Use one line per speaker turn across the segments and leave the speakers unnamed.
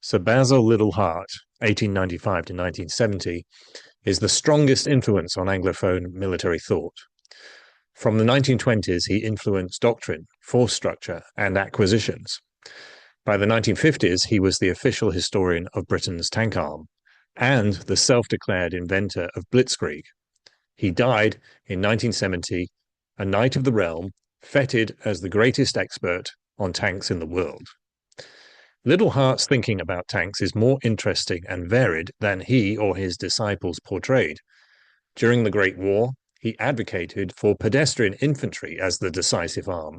Sir Basil Liddell Hart, 1895 to 1970, is the strongest influence on Anglophone military thought. From the 1920s, he influenced doctrine, force structure, and acquisitions. By the 1950s, he was the official historian of Britain's tank arm and the self-declared inventor of Blitzkrieg. He died in 1970, a knight of the realm, feted as the greatest expert on tanks in the world. Liddell Hart's thinking about tanks is more interesting and varied than he or his disciples portrayed. During the Great War, he advocated for pedestrian infantry as the decisive arm.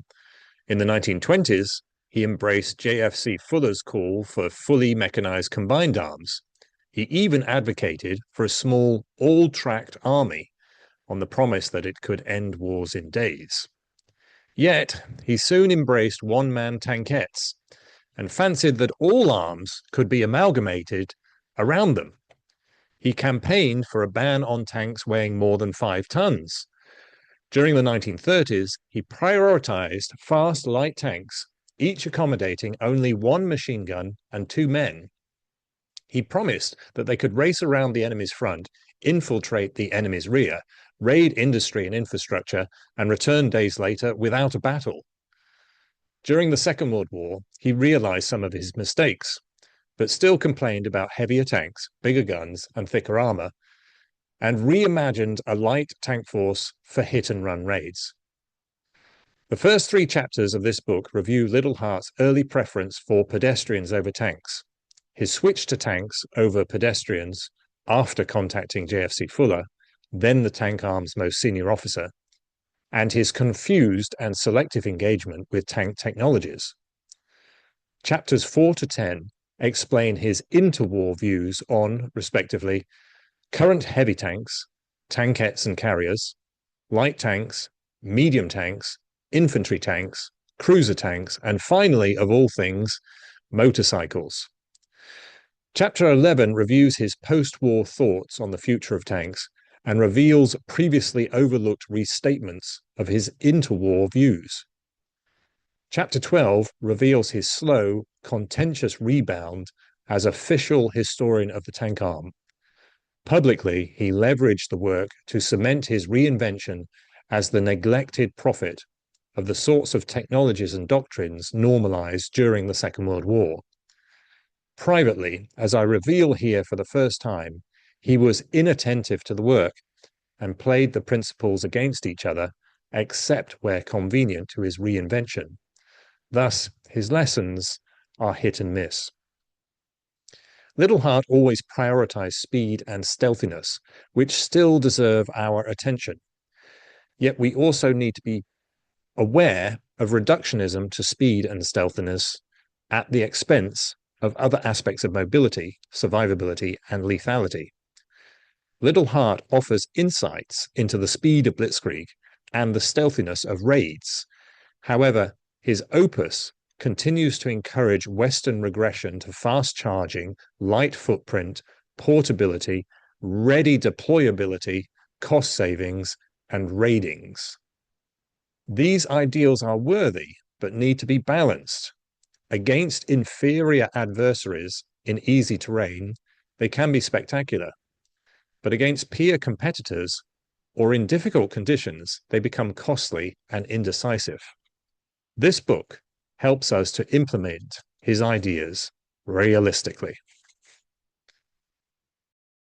In the 1920s, he embraced JFC Fuller's call for fully mechanized combined arms. He even advocated for a small, all-tracked army on the promise that it could end wars in days. Yet, he soon embraced one-man tankettes and fancied that all arms could be amalgamated around them. He campaigned for a ban on tanks weighing more than 5 tons. During the 1930s, he prioritized fast, light tanks, each accommodating only 1 machine gun and 2 men. He promised that they could race around the enemy's front, infiltrate the enemy's rear, raid industry and infrastructure, and return days later without a battle. During the Second World War, he realized some of his mistakes, but still complained about heavier tanks, bigger guns, and thicker armor, and reimagined a light tank force for hit-and-run raids. The first 3 chapters of this book review Liddell Hart's early preference for pedestrians over tanks, his switch to tanks over pedestrians after contacting JFC Fuller, then the tank arm's most senior officer, and his confused and selective engagement with tank technologies. Chapters 4 to 10 explain his interwar views on, respectively, current heavy tanks, tankettes and carriers, light tanks, medium tanks, infantry tanks, cruiser tanks, and finally, of all things, motorcycles. Chapter 11 reviews his post-war thoughts on the future of tanks and reveals previously overlooked restatements of his interwar views. Chapter 12 reveals his slow, contentious rebound as official historian of the tank arm. Publicly, he leveraged the work to cement his reinvention as the neglected prophet of the sorts of technologies and doctrines normalized during the Second World War. Privately, as I reveal here for the first time, he was inattentive to the work and played the principles against each other, except where convenient to his reinvention. Thus, his lessons are hit and miss. Liddell Hart always prioritized speed and stealthiness, which still deserve our attention. Yet we also need to be aware of reductionism to speed and stealthiness at the expense of other aspects of mobility, survivability, and lethality. Liddell Hart offers insights into the speed of Blitzkrieg and the stealthiness of raids. However, his opus continues to encourage Western regression to fast charging, light footprint, portability, ready deployability, cost savings, and raidings. These ideals are worthy, but need to be balanced. Against inferior adversaries in easy terrain, they can be spectacular. But against peer competitors or in difficult conditions, they become costly and indecisive. This book helps us to implement his ideas realistically.